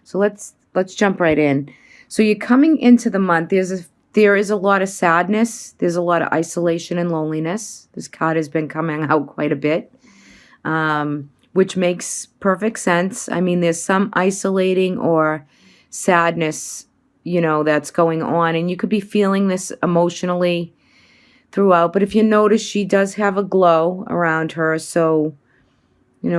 So let's jump right in. So you're coming into the month. There is a lot of sadness. There's a lot of isolation and loneliness. This card has been coming out quite a bit, which makes perfect sense. I mean, there's some isolating or sadness, that's going on, and you could be feeling this emotionally throughout. But if you notice, she does have a glow around her, so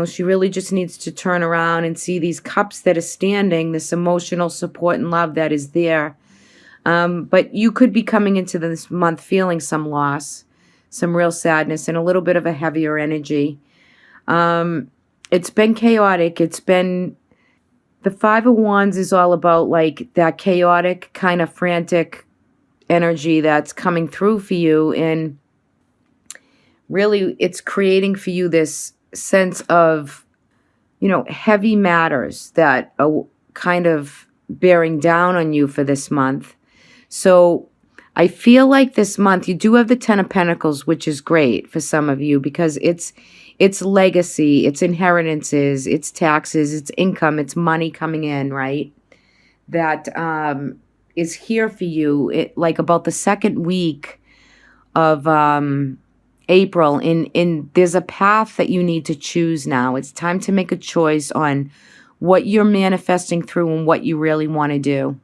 she really just needs to turn around and see these cups that are standing, this emotional support and love that is there. But you could be coming into this month feeling some loss, some real sadness, and a little bit of a heavier energy. It's been chaotic. The Five of Wands is all about like that chaotic, kind of frantic energy that's coming through for you. And really, it's creating for you this sense of, heavy matters that are kind of bearing down on you for this month. So I feel like this month you do have the Ten of Pentacles, which is great for some of you because it's legacy, it's inheritances, it's taxes, it's income, it's money coming in, right? That is here for you, like about the second week of April. In there's a path that you need to choose now. It's time to make a choice on what you're manifesting through and what you really want to do.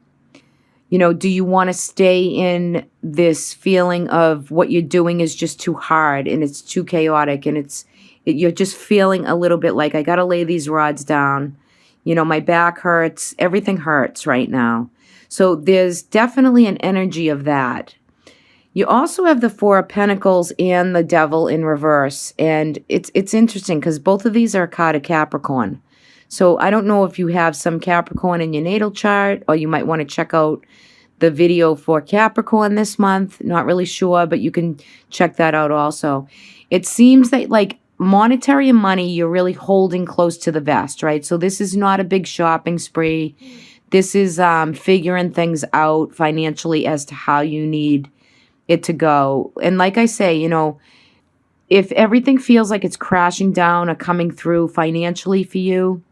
Do you want to stay in this feeling of what you're doing is just too hard and it's too chaotic and you're just feeling a little bit like, I got to lay these rods down. My back hurts. Everything hurts right now. So there's definitely an energy of that. You also have the Four of Pentacles and the Devil in reverse. And it's interesting because both of these are a card of Capricorn. So I don't know if you have some Capricorn in your natal chart, or you might want to check out the video for Capricorn this month. Not really sure, but you can check that out also. It seems that like monetary and money, you're really holding close to the vest, right? So this is not a big shopping spree. This is figuring things out financially as to how you need it to go. And like I say, if everything feels like it's crashing down or coming through financially for you,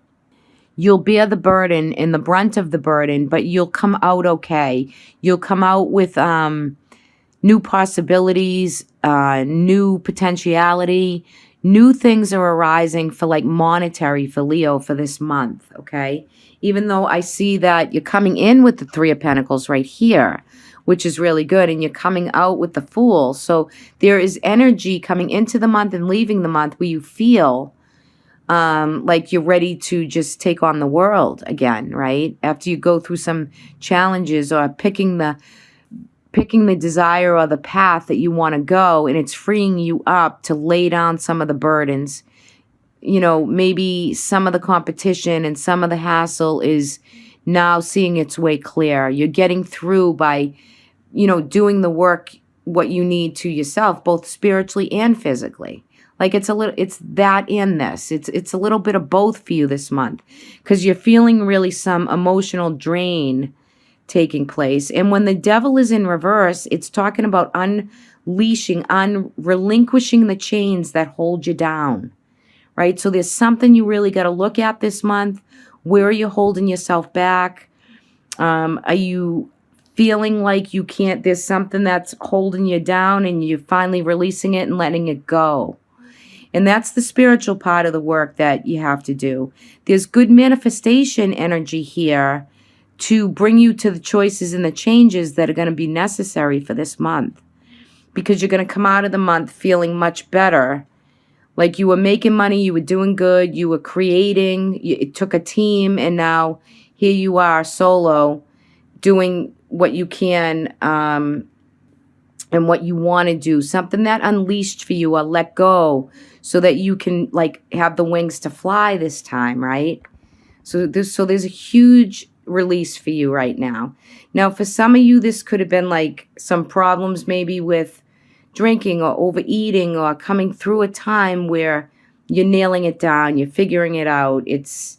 you'll bear the burden and the brunt of the burden, but you'll come out okay. You'll come out with new possibilities, new potentiality. New things are arising for like monetary for Leo for this month, okay? Even though I see that you're coming in with the Three of Pentacles right here, which is really good, and you're coming out with the Fool. So there is energy coming into the month and leaving the month where you feel like you're ready to just take on the world again, right? After you go through some challenges or picking the desire or the path that you want to go, and it's freeing you up to lay down some of the burdens. Maybe some of the competition and some of the hassle is now seeing its way clear. You're getting through by, doing the work, what you need to yourself, both spiritually and physically. Like it's that and this. It's a little bit of both for you this month because you're feeling really some emotional drain taking place. And when the Devil is in reverse, it's talking about relinquishing the chains that hold you down, right? So there's something you really got to look at this month. Where are you holding yourself back? Are you feeling like you can't, there's something that's holding you down and you're finally releasing it and letting it go? And that's the spiritual part of the work that you have to do. There's good manifestation energy here to bring you to the choices and the changes that are going to be necessary for this month. Because you're going to come out of the month feeling much better. Like you were making money, you were doing good, you were creating, it took a team, and now here you are solo doing what you can and what you want to do. Something that unleashed for you or let go so that you can like have the wings to fly this time, right? So there's a huge release for you right now. Now, for some of you, this could have been like some problems maybe with drinking or overeating or coming through a time where you're nailing it down, you're figuring it out. It's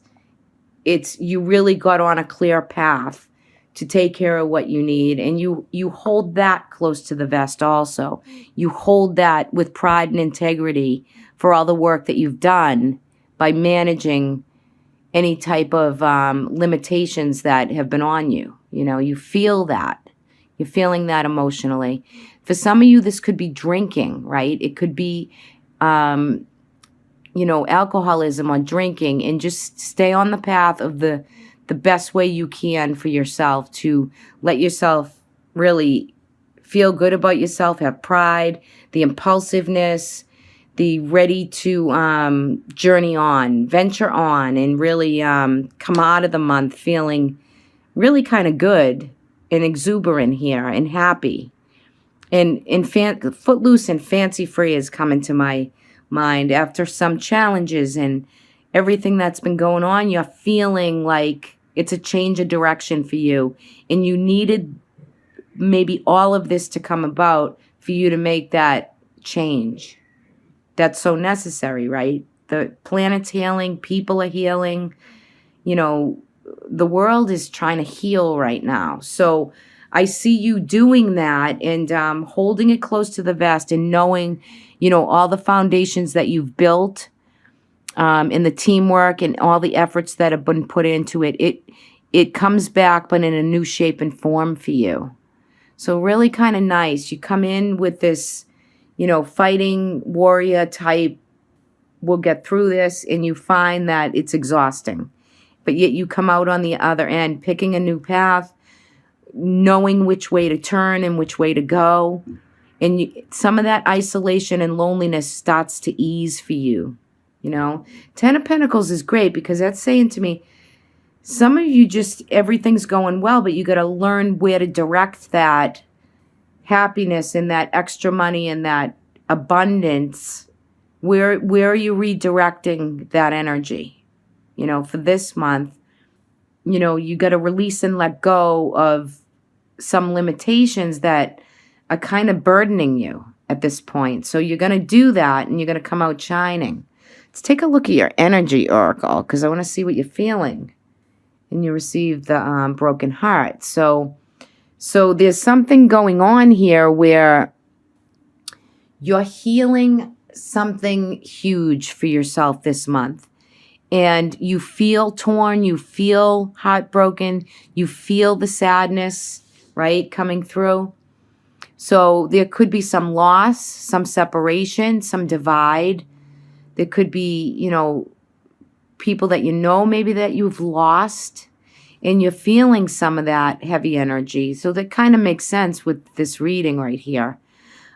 you really got on a clear path to take care of what you need, and you hold that close to the vest also. You hold that with pride and integrity for all the work that you've done by managing any type of limitations that have been on you. You know, you feel that. You're feeling that emotionally. For some of you, this could be drinking, right? It could be, you know, alcoholism or drinking, and just stay on the path of the best way you can for yourself to let yourself really feel good about yourself, have pride, the impulsiveness, the ready to journey on, venture on, and really come out of the month feeling really kind of good and exuberant here and happy. And footloose and fancy free is coming to my mind after some challenges and everything that's been going on. You're feeling like it's a change of direction for you, and you needed maybe all of this to come about for you to make that change. That's so necessary, right? The planet's healing, people are healing, you know, the world is trying to heal right now. So I see you doing that and holding it close to the vest and knowing, you know, all the foundations that you've built, and the teamwork and all the efforts that have been put into it. It comes back, but in a new shape and form for you. So really kind of nice. You come in with this, you know, fighting warrior type, we'll get through this, and you find that it's exhausting. But yet you come out on the other end, picking a new path, knowing which way to turn and which way to go. And some of that isolation and loneliness starts to ease for you, you know. 10 of Pentacles is great because that's saying to me, some of you just, everything's going well, but you got to learn where to direct that happiness and that extra money and that abundance. Where are you redirecting that energy? You know, for this month, you know, you got to release and let go of some limitations that are kind of burdening you at this point. So you're going to do that and you're going to come out shining. Let's take a look at your energy oracle because I want to see what you're feeling. And you receive the broken heart. So there's something going on here where you're healing something huge for yourself this month. And you feel torn, you feel heartbroken, you feel the sadness, right, coming through. So there could be some loss, some separation, some divide. There could be, you know, people that you know maybe that you've lost, and you're feeling some of that heavy energy. So that kind of makes sense with this reading right here.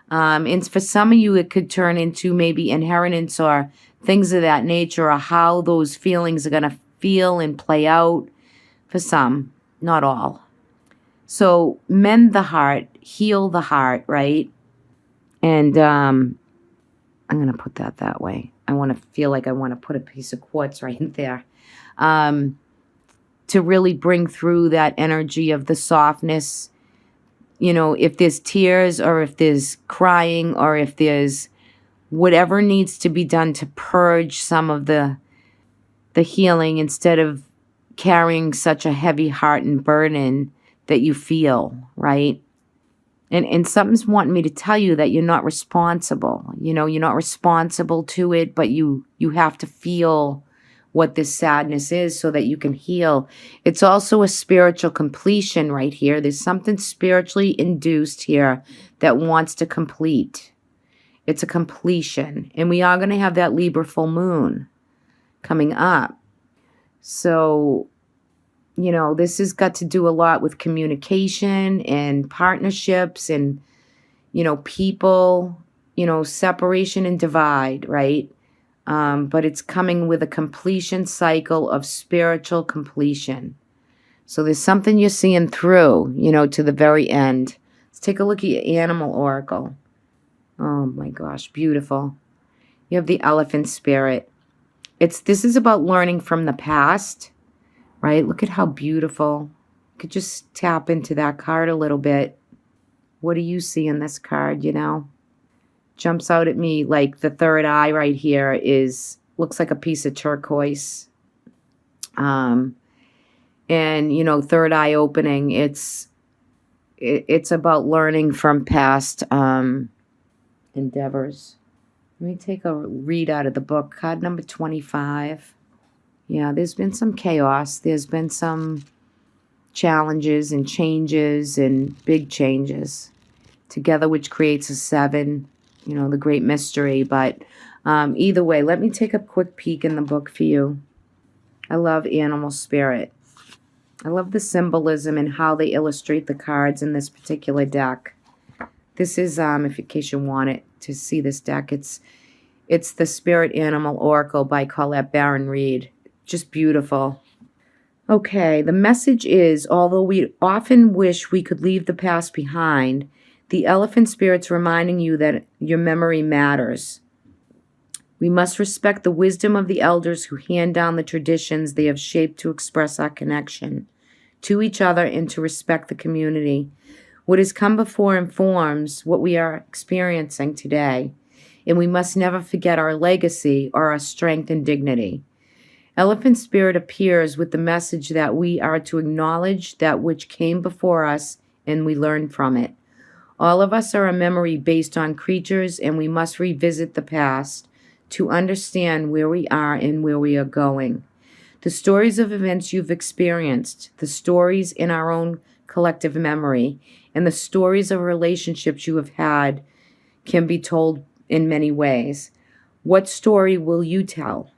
And for some of you, it could turn into maybe inheritance or things of that nature, or how those feelings are going to feel and play out for some, not all. So mend the heart, heal the heart, right? And I'm going to put that way. I want to feel like I want to put a piece of quartz right there. To really bring through that energy of the softness. You know, if there's tears or if there's crying or if there's whatever needs to be done to purge some of the healing, instead of carrying such a heavy heart and burden that you feel, right? And something's wanting me to tell you that you're not responsible. You know, you're not responsible to it, but you have to feel what this sadness is so that you can heal. It's also a spiritual completion right here. There's something spiritually induced here that wants to complete. It's a completion. And we are going to have that Libra full moon coming up. So, you know, this has got to do a lot with communication and partnerships and, you know, people, you know, separation and divide, right? But it's coming with a completion cycle of spiritual completion. So there's something you're seeing through, you know, to the very end. Let's take a look at your animal oracle. Oh my gosh, beautiful. You have the elephant spirit. This is about learning from the past, right? Look at how beautiful. You could just tap into that card a little bit. What do you see in this card, you know? Jumps out at me like the third eye right here looks like a piece of turquoise. And, you know, third eye opening, it's about learning from past endeavors. Let me take a read out of the book. Card number 25. Yeah, there's been some chaos. There's been some challenges and changes and big changes together, which creates a 7, the great mystery. But either way, let me take a quick peek in the book for you. I love animal spirit. I love the symbolism and how they illustrate the cards in this particular deck. This is, if in case you want it to see this deck, it's the Spirit Animal Oracle by Colette Baron Reed. Just beautiful. Okay, the message is, although we often wish we could leave the past behind, the elephant spirit's reminding you that your memory matters. We must respect the wisdom of the elders who hand down the traditions they have shaped to express our connection to each other and to respect the community. What has come before informs what we are experiencing today, and we must never forget our legacy or our strength and dignity. Elephant Spirit appears with the message that we are to acknowledge that which came before us and we learn from it. All of us are a memory based on creatures, and we must revisit the past to understand where we are and where we are going. The stories of events you've experienced, the stories in our own collective memory, and the stories of relationships you have had can be told in many ways. What story will you tell?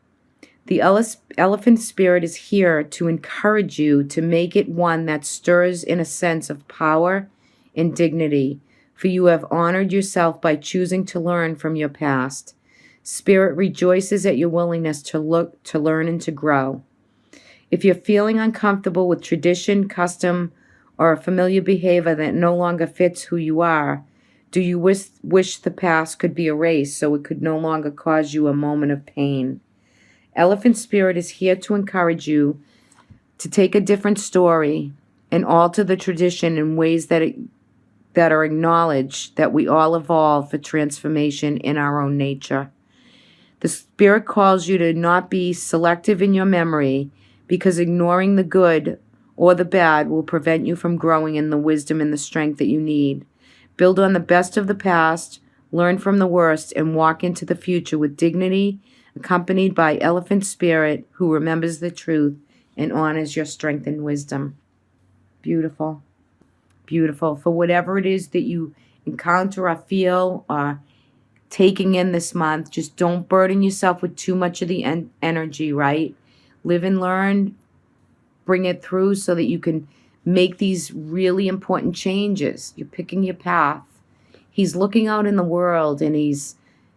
The elephant spirit is here to encourage you to make it one that stirs in a sense of power and dignity, for you have honored yourself by choosing to learn from your past. Spirit rejoices at your willingness to look, to learn, and to grow. If you're feeling uncomfortable with tradition, custom, or a familiar behavior that no longer fits who you are, do you wish the past could be erased so it could no longer cause you a moment of pain? Elephant Spirit is here to encourage you to take a different story and alter the tradition in ways that are acknowledged that we all evolve for transformation in our own nature. The Spirit calls you to not be selective in your memory, because ignoring the good or the bad will prevent you from growing in the wisdom and the strength that you need. Build on the best of the past, learn from the worst, and walk into the future with dignity, accompanied by Elephant Spirit, who remembers the truth and honors your strength and wisdom. Beautiful. Beautiful. For whatever it is that you encounter or feel or taking in this month, just don't burden yourself with too much of the energy, right? Live and learn, bring it through so that you can make these really important changes. You're picking your path. He's looking out in the world, and he's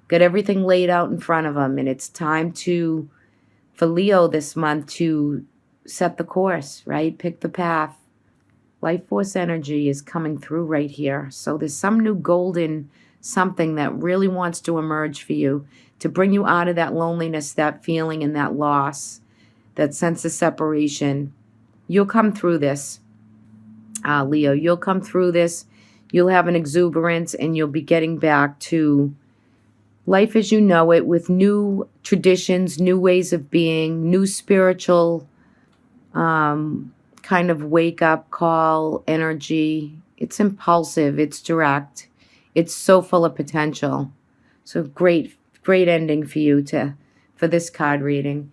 got everything laid out in front of him, and it's time for Leo this month to set the course, right? Pick the path. Life force energy is coming through right here. So there's some new golden something that really wants to emerge for you to bring you out of that loneliness, that feeling, and that loss, that sense of separation. You'll come through this, Leo. You'll come through this. You'll have an exuberance, and you'll be getting back to life as you know it, with new traditions, new ways of being, new spiritual kind of wake-up call energy. It's impulsive. It's direct. It's so full of potential. So great ending for you for this card reading.